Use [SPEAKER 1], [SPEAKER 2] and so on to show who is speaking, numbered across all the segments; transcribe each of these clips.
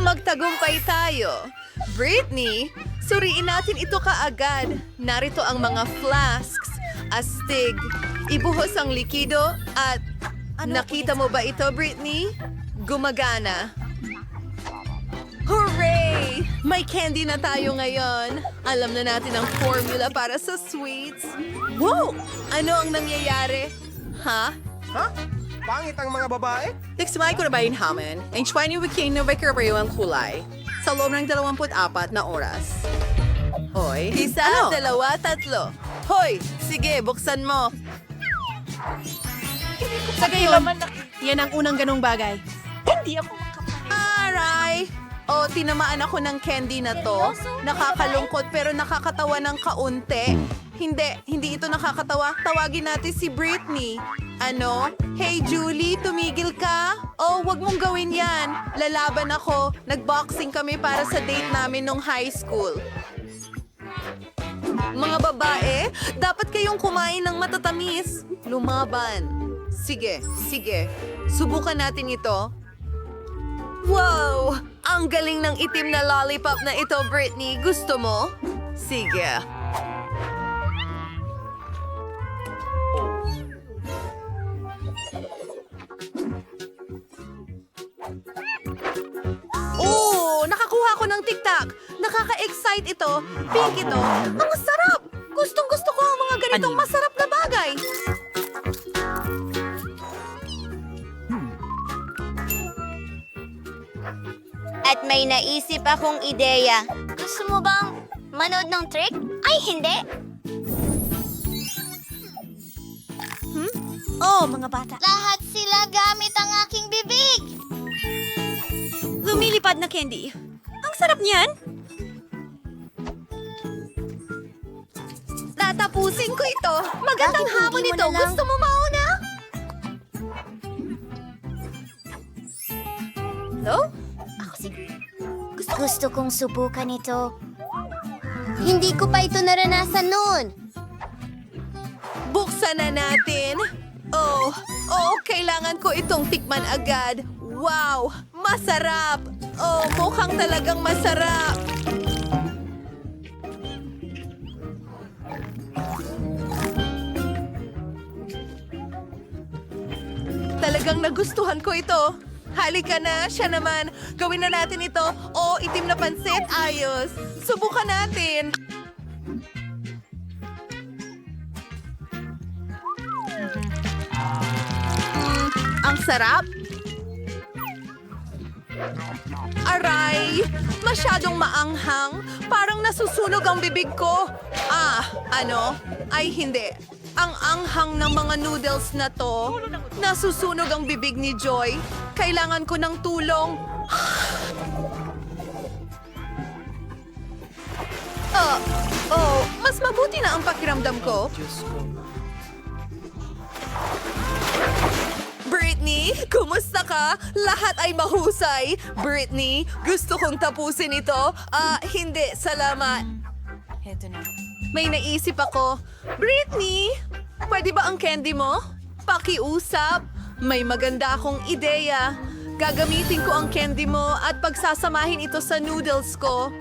[SPEAKER 1] magtagumpay tayo. Britney, suriin natin ito kaagad. Narito ang mga flasks, astig, ibuhos ang likido at... Nakita mo ba ito, Britney? Gumagana. Hooray! May candy na tayo ngayon. Alam na natin ang formula para sa sweets. Wow! Ano ang nangyayari? Ha?
[SPEAKER 2] Ha? Pangit ang mga babae?
[SPEAKER 3] Tiksimay ko na ba yung hamen? Ang 20 weekend na bakerpayo ang kulay sa loob ng 24 na oras. Hoy,
[SPEAKER 1] Isa,
[SPEAKER 3] ano?
[SPEAKER 1] dalawa, tatlo. Hoy! Sige, buksan mo.
[SPEAKER 3] Sa gayon, yan ang unang ganong bagay.
[SPEAKER 1] Aray! O, tinamaan ako ng candy na to. Nakakalungkot pero nakakatawa ng kaunti. Hindi ito nakakatawa. Tawagin natin si Britney. Ano? Hey Julie, tumigil ka? Oh, wag mong gawin yan. Lalaban ako. Nagboxing kami para sa date namin nung high school. Mga babae, dapat kayong kumain ng matatamis. Lumaban. Sige. Subukan natin ito. Wow! Ang galing ng itim na lollipop na ito, Britney. Gusto mo? Sige. Oh! Nakakuha ko ng TikTok. Nakaka-excite ito. Pink ito. Ang sarap! Gustong-gusto ko ang mga ganitong masarap na bagay.
[SPEAKER 4] At may naisip akong ideya. Gusto mo bang manood ng trick? Ay, hindi!
[SPEAKER 1] Oh, mga bata.
[SPEAKER 4] Lahat sila gamit ang aking bibig!
[SPEAKER 1] Lumilipad na candy. Ang sarap niyan. Tatapusin ko ito. Magandang
[SPEAKER 4] Bakit
[SPEAKER 1] hapon
[SPEAKER 4] hindi mo
[SPEAKER 1] ito.
[SPEAKER 4] na lang-
[SPEAKER 1] Gusto mo mauna? Hello?
[SPEAKER 4] Gusto kong subukan ito. Hindi ko pa ito naranasan noon.
[SPEAKER 1] Buksan na natin. Oh, kailangan ko itong tikman agad. Wow, masarap. Oh, mukhang talagang masarap. Talagang nagustuhan ko ito. Halika na, siya naman. Gawin na natin ito. Oh, itim na pansit, ayos. Subukan natin. Ang sarap. Aray! Masyadong maanghang. Parang nasusunog ang bibig ko. Ay hindi. Ang anghang ng mga noodles na to. Nasusunog ang bibig ni Joy. Kailangan ko ng tulong. Mas mabuti na ang pakiramdam ko. Britney, kumusta ka? Lahat ay mahusay. Britney, gusto kong tapusin ito. Hindi, salamat. May naisip ako. Britney, pwede ba ang candy mo? Pakiusap. May maganda akong ideya. Gagamitin ko ang candy mo at pagsasamahin ito sa noodles ko.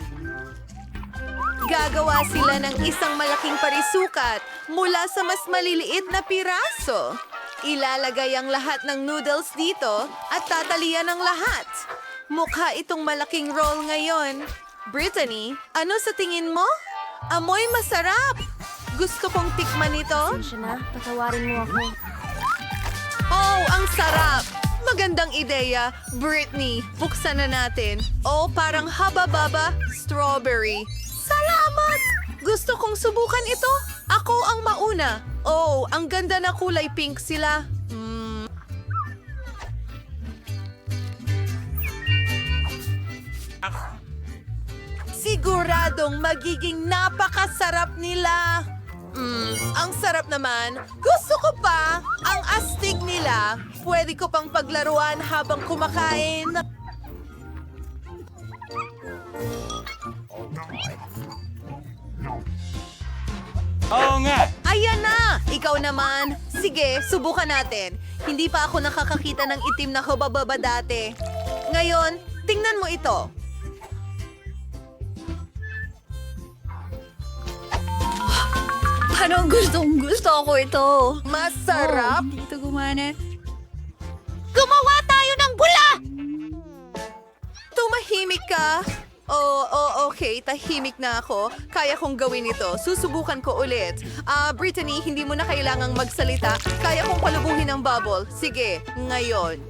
[SPEAKER 1] Gagawa sila ng isang malaking parisukat mula sa mas maliliit na piraso. Ilalagay ang lahat ng noodles dito at tatalian ng lahat. Mukha itong malaking roll ngayon. Brittany, ano sa tingin mo? Amoy masarap! Gusto kong tikman ito.
[SPEAKER 4] Siya na, patawarin mo ako.
[SPEAKER 1] Oh, ang sarap! Magandang ideya. Britney, buksan na natin. Oh, parang haba-baba, strawberry. Salamat! Gusto kong subukan ito. Ako ang mauna. Oh, ang ganda na kulay pink sila. Siguradong magiging napakasarap nila. Ang sarap naman. Gusto ko pa ang astig nila. Pwede ko pang paglaruan habang kumakain.
[SPEAKER 2] Oo nga!
[SPEAKER 1] Ayan na! Ikaw naman. Sige, subukan natin. Hindi pa ako nakakakita ng itim na hubababa dati. Ngayon, tingnan mo ito. Anong gusto ko ito? Masarap?
[SPEAKER 3] Hindi ito gumana.
[SPEAKER 4] Gumawa tayo ng bula!
[SPEAKER 1] Tumahimik ka. Okay. Tahimik na ako. Kaya kong gawin ito. Susubukan ko ulit. Brittany, hindi mo na kailangang magsalita. Kaya kong palubuhin ang bubble. Sige, ngayon.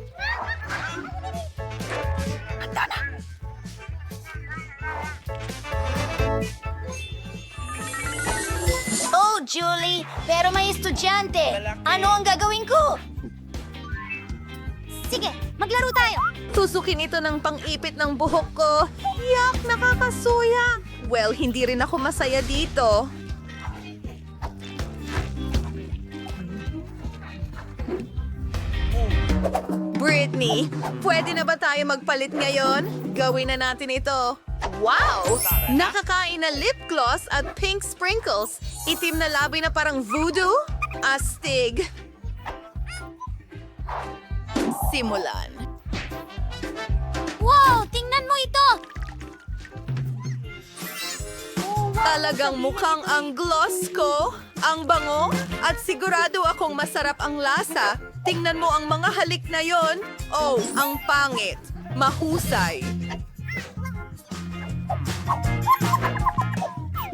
[SPEAKER 4] Oh, Julie, pero may estudyante. Ano ang gagawin ko? Sige, maglaro tayo.
[SPEAKER 1] Tusukin ito ng pang-ipit ng buhok ko. Yak, nakakasuya. Well, hindi rin ako masaya dito. Britney, pwede na ba tayo magpalit ngayon? Gawin na natin ito. Wow! Nakakain na lip gloss at pink sprinkles. Itim na labi na parang voodoo. Astig. Simulan.
[SPEAKER 4] Wow, tingnan mo ito!
[SPEAKER 1] Talagang mukhang ang gloss ko, ang bango, at sigurado akong masarap ang lasa. Tingnan mo ang mga halik na yon. Oh, ang pangit. Mahusay.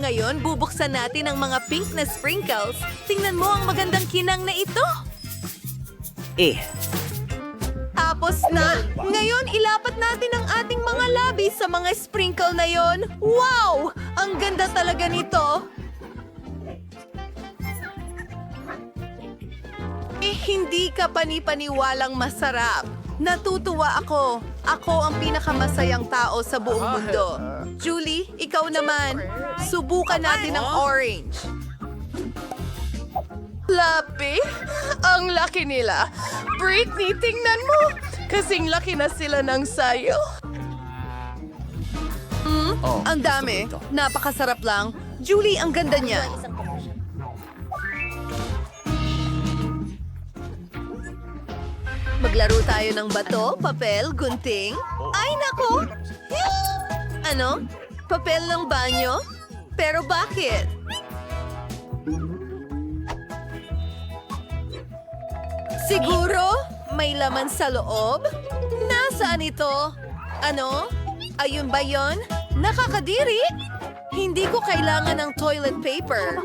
[SPEAKER 1] Ngayon, bubuksan natin ang mga pink na sprinkles. Tingnan mo ang magandang kinang na ito. Tapos na. Ngayon, ilapat natin ang ating mga labi sa mga sprinkle na yon. Wow! Ang ganda talaga nito. Hindi ka panipaniwalang masarap. Natutuwa ako. Ako ang pinakamasayang tao sa buong mundo. Julie, ikaw naman. Subukan natin ang orange. Lapi? Ang laki nila. Britney, tingnan mo. Kasing laki na sila ng sayo. Ang dami. Napakasarap lang. Julie, ang ganda niyan. Maglaro tayo ng bato, papel, gunting. Ay, nako! Ano? Papel ng banyo? Pero bakit? Siguro, may laman sa loob? Nasaan ito? Ano? Ayun ba yon? Nakakadiri? Hindi ko kailangan ng toilet paper.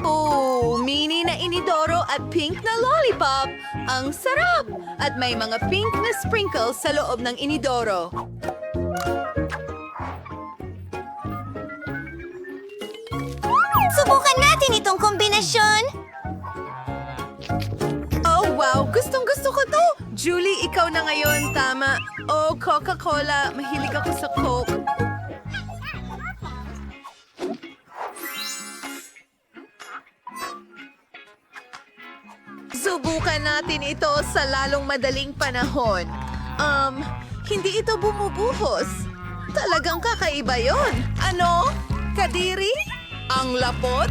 [SPEAKER 1] Oh, mini na inidoro at pink na lollipop. Ang sarap! At may mga pink na sprinkles sa loob ng inidoro.
[SPEAKER 4] Subukan natin itong kombinasyon.
[SPEAKER 1] Oh, wow! Gustong-gusto ko to! Julie, ikaw na ngayon. Tama. Oh, Coca-Cola. Mahilig ako sa Coke. Subukan natin ito sa lalong madaling panahon. Hindi ito bumubuhos. Talagang kakaiba yon. Ano? Kadiri? Ang lapot?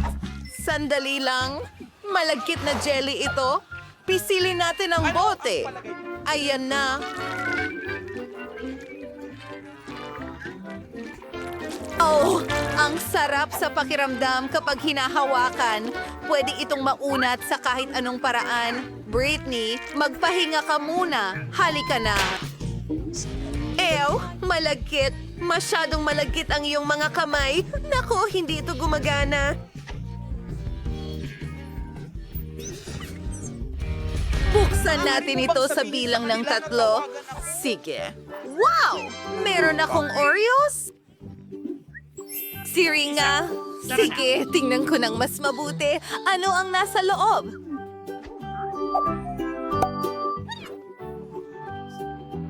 [SPEAKER 1] Sandali lang. Malagkit na jelly ito. Pisilin natin ang bote. Ayan na. Oh, ang sarap sa pakiramdam kapag hinahawakan. Pwede itong maunat sa kahit anong paraan. Britney, magpahinga ka muna. Halika na. Ew, malagkit. Masyadong malagkit ang iyong mga kamay. Nako, hindi ito gumagana. Buksan natin ito sa bilang ng 3. Sige. Wow! Meron akong Oreos? Siri nga. Sige, tingnan ko ng mas mabuti. Ano ang nasa loob?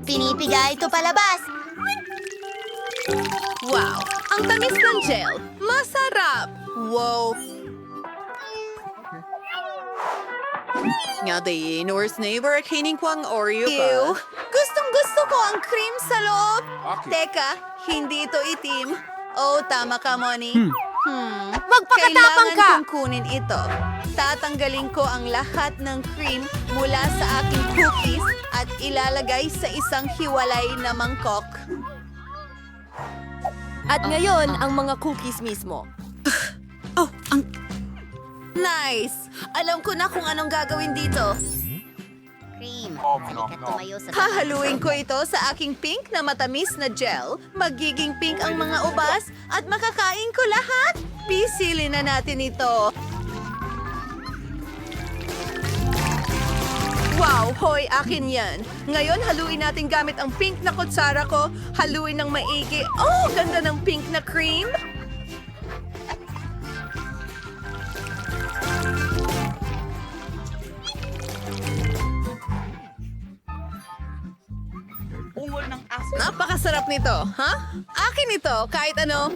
[SPEAKER 4] Pinipiga ito palabas.
[SPEAKER 1] Wow! Ang tamis ng gel. Masarap! Wow!
[SPEAKER 3] Nga day, Norse neighbor, kainin ko ang Oreo
[SPEAKER 1] Ew!
[SPEAKER 3] ba?
[SPEAKER 1] Gustong-gusto ko ang cream sa loob. Teka, hindi ito itim. Oh, tama ka, Moni.
[SPEAKER 4] Magpakatapang
[SPEAKER 1] Kailangan
[SPEAKER 4] ka!
[SPEAKER 1] kong kunin ito. Tatanggalin ko ang lahat ng cream mula sa aking cookies at ilalagay sa isang hiwalay na mangkok. At ngayon, ang mga cookies mismo.
[SPEAKER 3] Oh, ang...
[SPEAKER 1] Nice! Alam ko na kung anong gagawin dito.
[SPEAKER 4] Cream. Halika't tumayo sa
[SPEAKER 1] Hahaluin ko ito sa aking pink na matamis na gel. Magiging pink ang mga ubas at makakain ko lahat. Pisilin na natin ito. Wow, hoy, akin yan. Ngayon, haluin natin gamit ang pink na kutsara ko. Haluin ng maigi. Oh, ganda ng pink na cream. Napakasarap nito, ha? Akin ito, kahit ano.